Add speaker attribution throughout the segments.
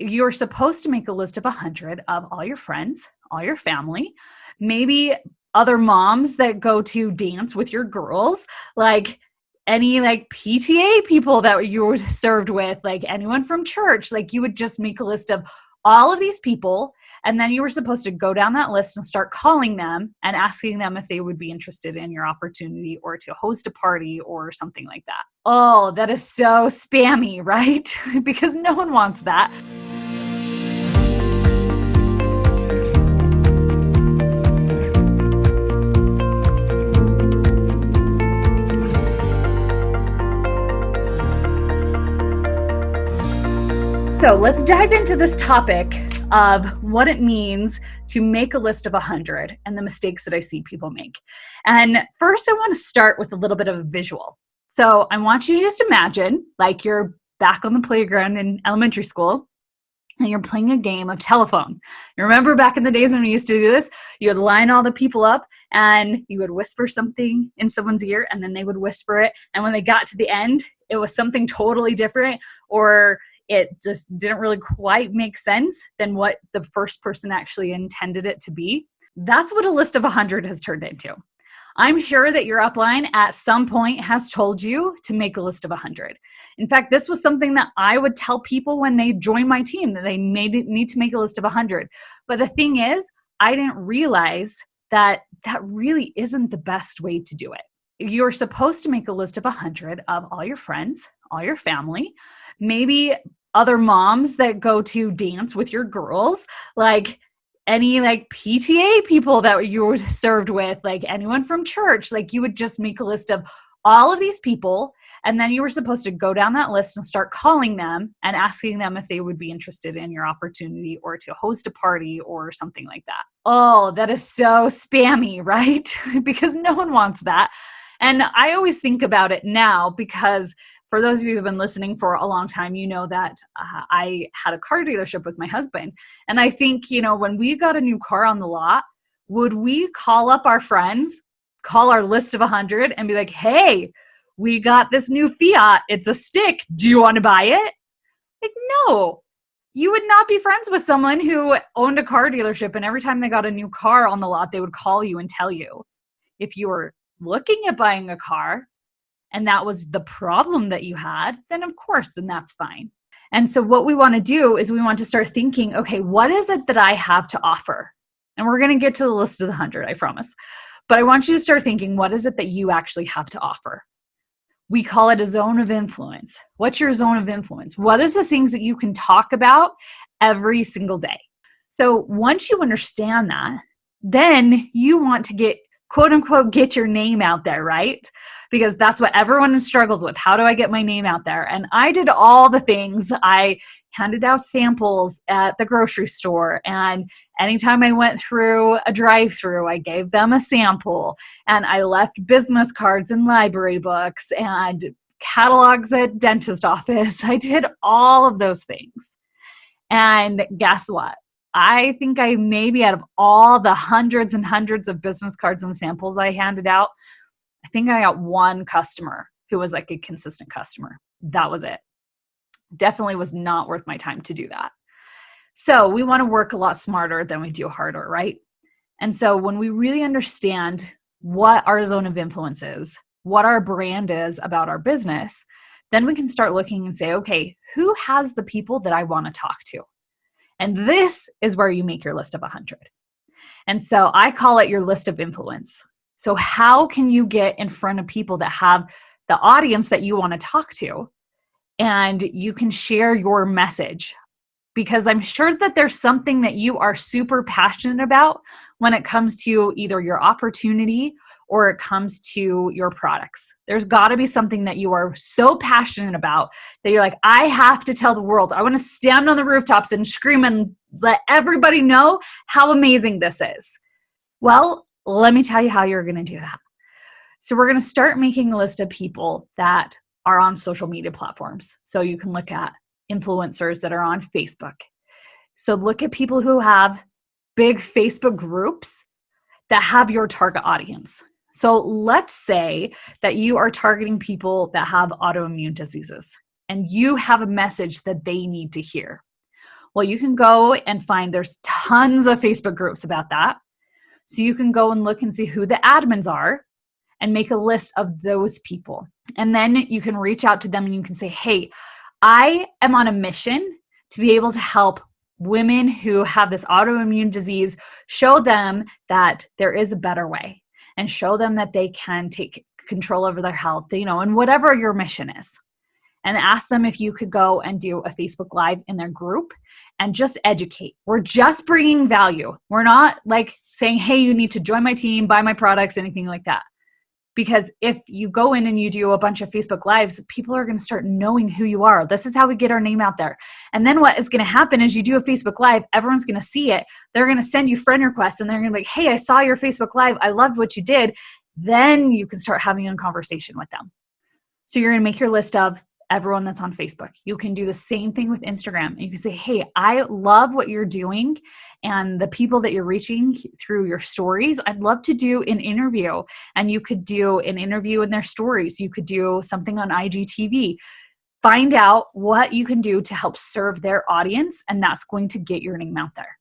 Speaker 1: you're supposed to make a list of 100 of all your friends, all your family, maybe other moms that go to dance with your girls, like any like PTA people that you were served with, like anyone from church. Like you would just make a list of all of these people, and then you were supposed to go down that list and start calling them and asking them if they would be interested in your opportunity or to host a party or something like that. Oh, that is so spammy, right? Because no one wants that. So let's dive into this topic of what it means to make a list of 100 and the mistakes that I see people make. And first, I want to start with a little bit of a visual. So I want you to just imagine like you're back on the playground in elementary school and you're playing a game of telephone. You remember back in the days when we used to do this? You would line all the people up and you would whisper something in someone's ear and then they would whisper it. And when they got to the end, it was something totally different, or it just didn't really quite make sense than what the first person actually intended it to be. That's what a list of 100 has turned into. I'm sure that your upline at some point has told you to make a list of 100. In fact, this was something that I would tell people when they joined my team, that they need to make a list of 100. But the thing is, I didn't realize that that really isn't the best way to do it. You're supposed to make a list of 100 of all your friends, all your family, maybe other moms that go to dance with your girls, like any like PTA people that you were served with, like anyone from church. Like you would just make a list of all of these people, and then you were supposed to go down that list and start calling them and asking them if they would be interested in your opportunity or to host a party or something like that. Oh, that is so spammy, right? Because no one wants that. And I always think about it now because for those of you who have been listening for a long time, you know that I had a car dealership with my husband. And I think, when we got a new car on the lot, would we call up our friends, call our list of 100 and be like, hey, we got this new Fiat. It's a stick. Do you want to buy it? Like, no. You would not be friends with someone who owned a car dealership and every time they got a new car on the lot, they would call you and tell you. If you were looking at buying a car, and that was the problem that you had, then of course, then that's fine. And so what we want to do is we want to start thinking, okay, what is it that I have to offer? And we're going to get to the list of the 100, I promise. But I want you to start thinking, what is it that you actually have to offer? We call it a zone of influence. What's your zone of influence? What is the things that you can talk about every single day? So once you understand that, then you want to get, quote unquote, get your name out there, right? Because that's what everyone struggles with. How do I get my name out there? And I did all the things. I handed out samples at the grocery store. And anytime I went through a drive-through, I gave them a sample. And I left business cards in library books and catalogs at dentist office. I did all of those things. And guess what? I think I maybe out of all the hundreds and hundreds of business cards and samples I handed out, I think I got one customer who was like a consistent customer. That was it. Definitely was not worth my time to do that. So we want to work a lot smarter than we do harder, right? And so when we really understand what our zone of influence is, what our brand is about our business, then we can start looking and say, okay, who has the people that I want to talk to? And this is where you make your list of 100. And so I call it your list of influence. So how can you get in front of people that have the audience that you want to talk to, and you can share your message? Because I'm sure that there's something that you are super passionate about when it comes to either your opportunity or it comes to your products. There's got to be something that you are so passionate about that you're like, I have to tell the world. I want to stand on the rooftops and scream and let everybody know how amazing this is. Well, let me tell you how you're going to do that. So we're going to start making a list of people that are on social media platforms. So you can look at influencers that are on Facebook. So look at people who have big Facebook groups that have your target audience. So let's say that you are targeting people that have autoimmune diseases and you have a message that they need to hear. Well, you can go and find, there's tons of Facebook groups about that. So you can go and look and see who the admins are and make a list of those people. And then you can reach out to them and you can say, hey, I am on a mission to be able to help women who have this autoimmune disease, show them that there is a better way and show them that they can take control over their health, and whatever your mission is. And ask them if you could go and do a Facebook Live in their group and just educate. We're just bringing value. We're not like saying, hey, you need to join my team, buy my products, anything like that. Because if you go in and you do a bunch of Facebook Lives, people are going to start knowing who you are. This is how we get our name out there. And then what is going to happen is you do a Facebook Live, everyone's going to see it. They're going to send you friend requests and they're going to be like, hey, I saw your Facebook Live. I loved what you did. Then you can start having a conversation with them. So you're going to make your list of everyone that's on Facebook. You can do the same thing with Instagram. You can say, hey, I love what you're doing and the people that you're reaching through your stories. I'd love to do an interview, and you could do an interview in their stories. You could do something on IGTV. Find out what you can do to help serve their audience, and that's going to get your name out there.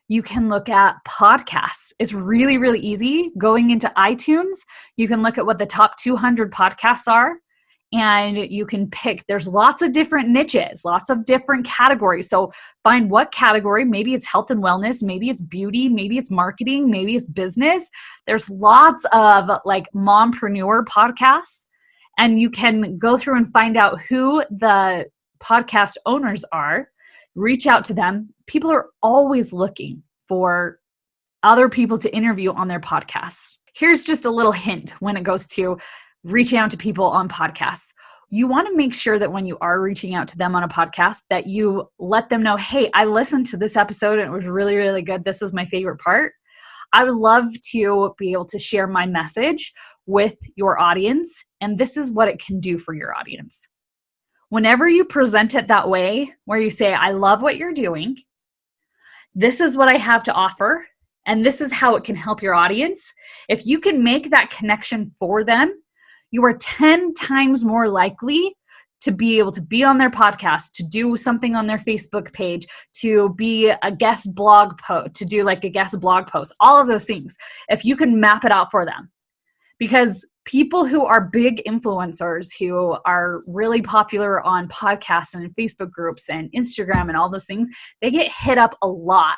Speaker 1: You can look at podcasts. It's really, really easy. Going into iTunes, you can look at what the top 200 podcasts are. And you can pick, there's lots of different niches, lots of different categories. So find what category, maybe it's health and wellness, maybe it's beauty, maybe it's marketing, maybe it's business. There's lots of like mompreneur podcasts, and you can go through and find out who the podcast owners are, reach out to them. People are always looking for other people to interview on their podcasts. Here's just a little hint when it goes to reaching out to people on podcasts. You want to make sure that when you are reaching out to them on a podcast that you let them know, hey, I listened to this episode and it was really, really good. This was my favorite part. I would love to be able to share my message with your audience, and this is what it can do for your audience. Whenever you present it that way, where you say, I love what you're doing, this is what I have to offer, and this is how it can help your audience. If you can make that connection for them, you are 10 times more likely to be able to be on their podcast, to do something on their Facebook page, to be a guest blog post, to do like a guest blog post, all of those things, if you can map it out for them. Because people who are big influencers, who are really popular on podcasts and Facebook groups and Instagram and all those things, they get hit up a lot.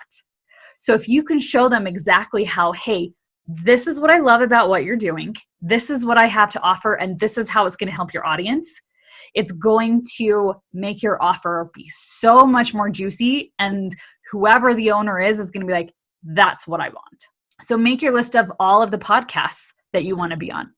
Speaker 1: So if you can show them exactly how, hey, this is what I love about what you're doing, this is what I have to offer, and this is how it's going to help your audience, it's going to make your offer be so much more juicy, and whoever the owner is going to be like, that's what I want. So make your list of all of the podcasts that you want to be on.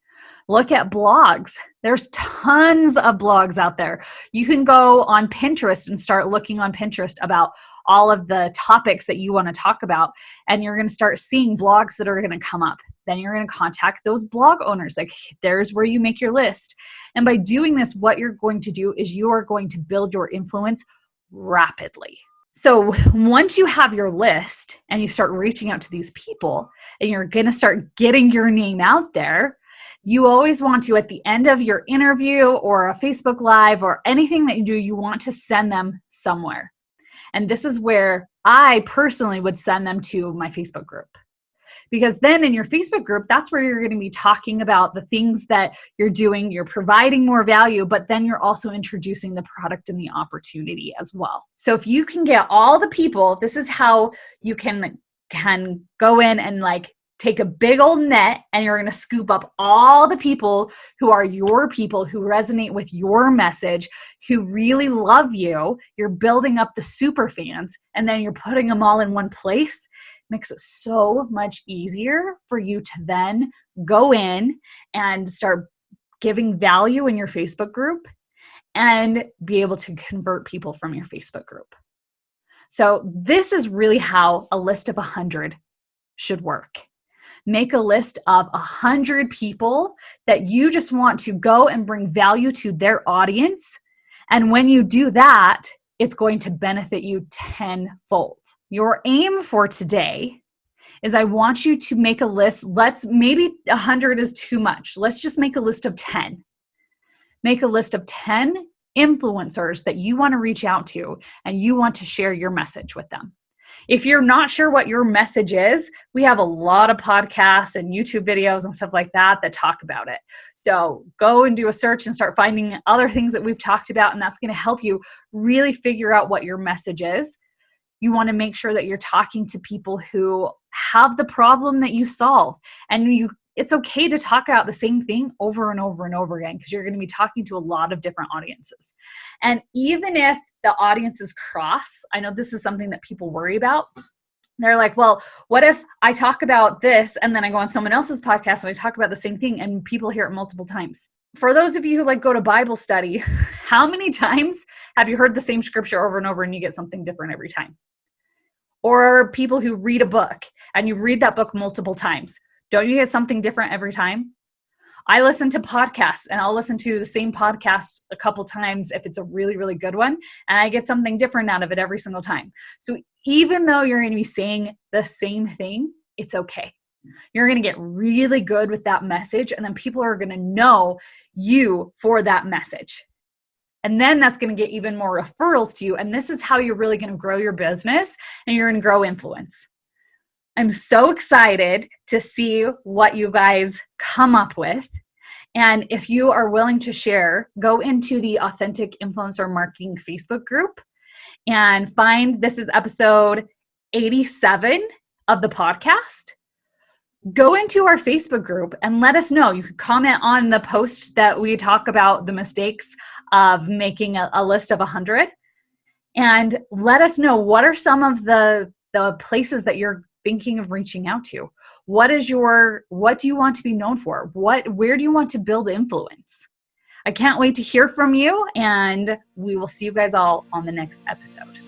Speaker 1: Look at blogs. There's tons of blogs out there. You can go on Pinterest and start looking on Pinterest about all of the topics that you want to talk about, and you're going to start seeing blogs that are going to come up. Then you're going to contact those blog owners. Like, there's where you make your list. And by doing this, what you're going to do is you are going to build your influence rapidly. So once you have your list and you start reaching out to these people and you're going to start getting your name out there, you always want to, at the end of your interview or a Facebook Live or anything that you do, you want to send them somewhere. And this is where I personally would send them to my Facebook group. Because then in your Facebook group, that's where you're going to be talking about the things that you're doing. You're providing more value, but then you're also introducing the product and the opportunity as well. So if you can get all the people, this is how you can go in and like take a big old net, and you're going to scoop up all the people who are your people, who resonate with your message, who really love you. You're building up the super fans, and then you're putting them all in one place. It makes it so much easier for you to then go in and start giving value in your Facebook group and be able to convert people from your Facebook group. So this is really how a list of 100 should work. Make a list of 100 people that you just want to go and bring value to their audience. And when you do that, it's going to benefit you tenfold. Your aim for today is I want you to make a list. Maybe 100 is too much. Let's just make a list of 10. Make a list of 10 influencers that you want to reach out to and you want to share your message with them. If you're not sure what your message is, we have a lot of podcasts and YouTube videos and stuff like that that talk about it. So go and do a search and start finding other things that we've talked about, and that's going to help you really figure out what your message is. You want to make sure that you're talking to people who have the problem that you solve, and it's okay to talk about the same thing over and over and over again, because you're going to be talking to a lot of different audiences. And even if the audiences cross, I know this is something that people worry about. They're like, well, what if I talk about this and then I go on someone else's podcast and I talk about the same thing and people hear it multiple times? For those of you who go to Bible study, how many times have you heard the same scripture over and over and you get something different every time? Or people who read a book and you read that book multiple times. Don't you get something different every time? I listen to podcasts, and I'll listen to the same podcast a couple times if it's a really, really good one, and I get something different out of it every single time. So even though you're going to be saying the same thing, it's okay. You're going to get really good with that message, and then people are going to know you for that message. And then that's going to get even more referrals to you, and this is how you're really going to grow your business, and you're going to grow influence. I'm so excited to see what you guys come up with. And if you are willing to share, go into the Authentic Influencer Marketing Facebook group and find, this is episode 87 of the podcast. Go into our Facebook group and let us know. You can comment on the post that we talk about the mistakes of making a list of 100. And let us know, what are some of the places that you're thinking of reaching out to? What do you want to be known for? Where do you want to build influence? I can't wait to hear from you, and we will see you guys all on the next episode.